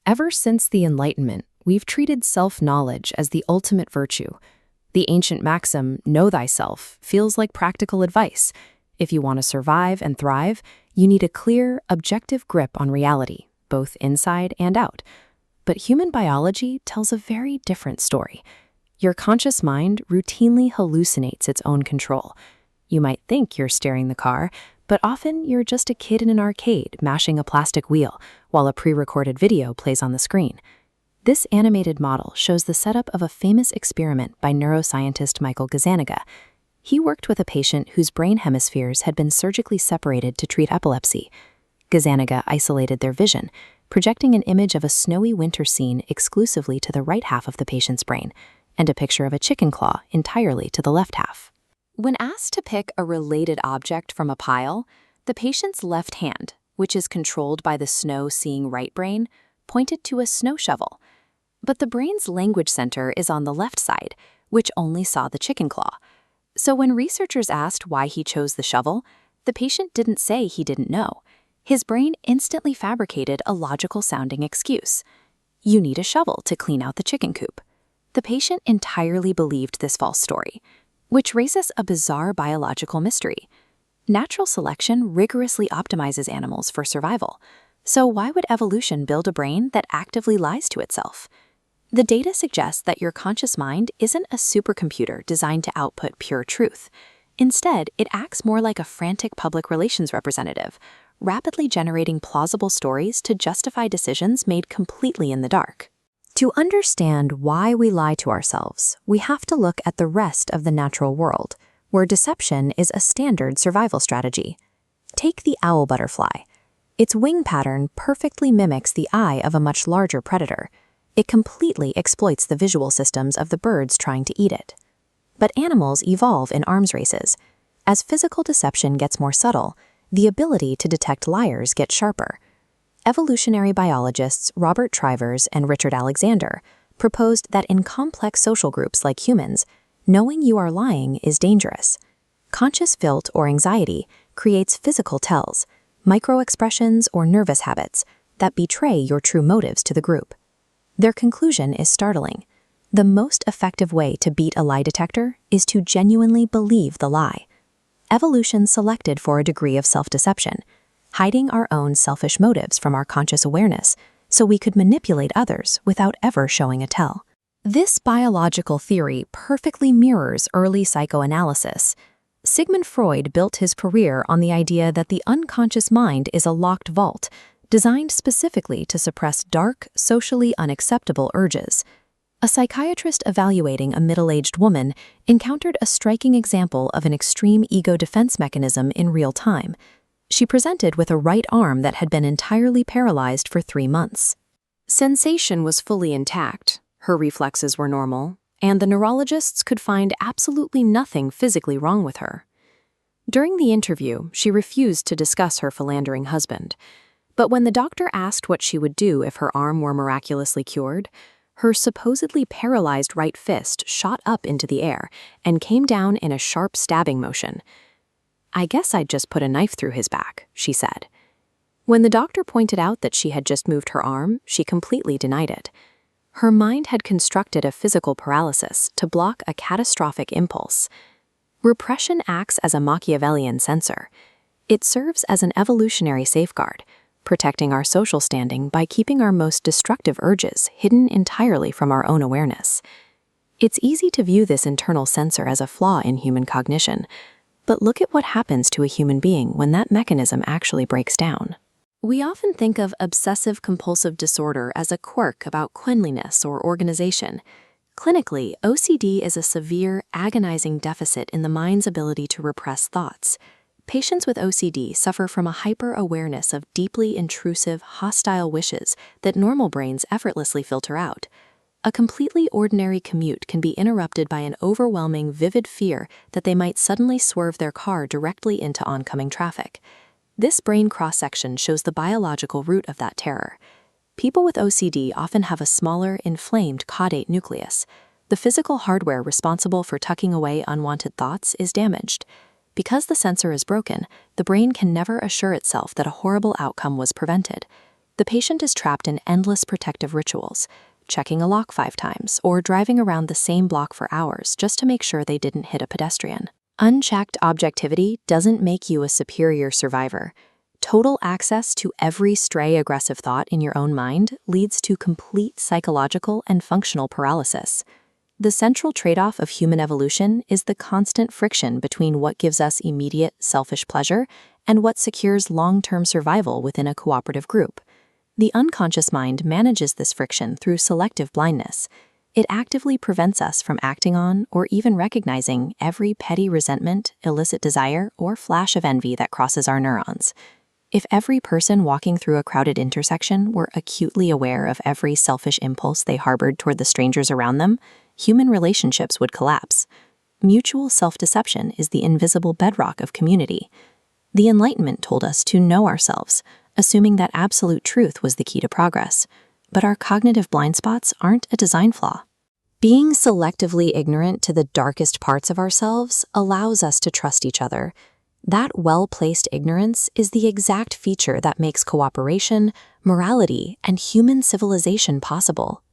Ever since the Enlightenment, we've treated self-knowledge as the ultimate virtue. The ancient maxim, know thyself, feels like practical advice. If you want to survive and thrive, you need a clear, objective grip on reality, both inside and out. But human biology tells a very different story. Your conscious mind routinely hallucinates its own control. You might think you're steering the car, but often you're just a kid in an arcade mashing a plastic wheel while a pre-recorded video plays on the screen. This animated model shows the setup of a famous experiment by neuroscientist Michael Gazzaniga. He worked with a patient whose brain hemispheres had been surgically separated to treat epilepsy. Gazzaniga isolated their vision, projecting an image of a snowy winter scene exclusively to the right half of the patient's brain, and a picture of a chicken claw entirely to the left half. When asked to pick a related object from a pile, the patient's left hand, which is controlled by the snow-seeing right brain, pointed to a snow shovel. But the brain's language center is on the left side, which only saw the chicken claw. So when researchers asked why he chose the shovel, the patient didn't say he didn't know. His brain instantly fabricated a logical-sounding excuse. You need a shovel to clean out the chicken coop. The patient entirely believed this false story, which raises a bizarre biological mystery. Natural selection rigorously optimizes animals for survival. So why would evolution build a brain that actively lies to itself? The data suggests that your conscious mind isn't a supercomputer designed to output pure truth. Instead, it acts more like a frantic public relations representative, rapidly generating plausible stories to justify decisions made completely in the dark. To understand why we lie to ourselves, we have to look at the rest of the natural world, where deception is a standard survival strategy. Take the owl butterfly. Its wing pattern perfectly mimics the eye of a much larger predator. It completely exploits the visual systems of the birds trying to eat it. But animals evolve in arms races. As physical deception gets more subtle, the ability to detect liars gets sharper. Evolutionary biologists Robert Trivers and Richard Alexander proposed that in complex social groups like humans, knowing you are lying is dangerous. Conscious guilt or anxiety creates physical tells, micro-expressions or nervous habits that betray your true motives to the group. Their conclusion is startling. The most effective way to beat a lie detector is to genuinely believe the lie. Evolution selected for a degree of self-deception, hiding our own selfish motives from our conscious awareness so we could manipulate others without ever showing a tell. This biological theory perfectly mirrors early psychoanalysis. Sigmund Freud built his career on the idea that the unconscious mind is a locked vault, designed specifically to suppress dark, socially unacceptable urges. A psychiatrist evaluating a middle-aged woman encountered a striking example of an extreme ego defense mechanism in real time. She presented with a right arm that had been entirely paralyzed for 3 months. Sensation was fully intact, her reflexes were normal, and the neurologists could find absolutely nothing physically wrong with her. During the interview, she refused to discuss her philandering husband. But when the doctor asked what she would do if her arm were miraculously cured, her supposedly paralyzed right fist shot up into the air and came down in a sharp stabbing motion. "I guess I'd just put a knife through his back," she said. When the doctor pointed out that she had just moved her arm, she completely denied it. Her mind had constructed a physical paralysis to block a catastrophic impulse. Repression acts as a Machiavellian censor. It serves as an evolutionary safeguard, protecting our social standing by keeping our most destructive urges hidden entirely from our own awareness. It's easy to view this internal censor as a flaw in human cognition, but look at what happens to a human being when that mechanism actually breaks down. We often think of obsessive-compulsive disorder as a quirk about cleanliness or organization. Clinically, OCD is a severe, agonizing deficit in the mind's ability to repress thoughts. Patients with OCD suffer from a hyper-awareness of deeply intrusive, hostile wishes that normal brains effortlessly filter out. A completely ordinary commute can be interrupted by an overwhelming, vivid fear that they might suddenly swerve their car directly into oncoming traffic. This brain cross-section shows the biological root of that terror. People with OCD often have a smaller, inflamed caudate nucleus. The physical hardware responsible for tucking away unwanted thoughts is damaged. Because the sensor is broken, the brain can never assure itself that a horrible outcome was prevented. The patient is trapped in endless protective rituals, checking a lock 5 times or driving around the same block for hours just to make sure they didn't hit a pedestrian. Unchecked objectivity doesn't make you a superior survivor. Total access to every stray aggressive thought in your own mind leads to complete psychological and functional paralysis. The central trade-off of human evolution is the constant friction between what gives us immediate, selfish pleasure and what secures long-term survival within a cooperative group. The unconscious mind manages this friction through selective blindness. It actively prevents us from acting on or even recognizing every petty resentment, illicit desire, or flash of envy that crosses our neurons. If every person walking through a crowded intersection were acutely aware of every selfish impulse they harbored toward the strangers around them, human relationships would collapse. Mutual self-deception is the invisible bedrock of community. The Enlightenment told us to know ourselves, assuming that absolute truth was the key to progress. But our cognitive blind spots aren't a design flaw. Being selectively ignorant to the darkest parts of ourselves allows us to trust each other. That well-placed ignorance is the exact feature that makes cooperation, morality, and human civilization possible.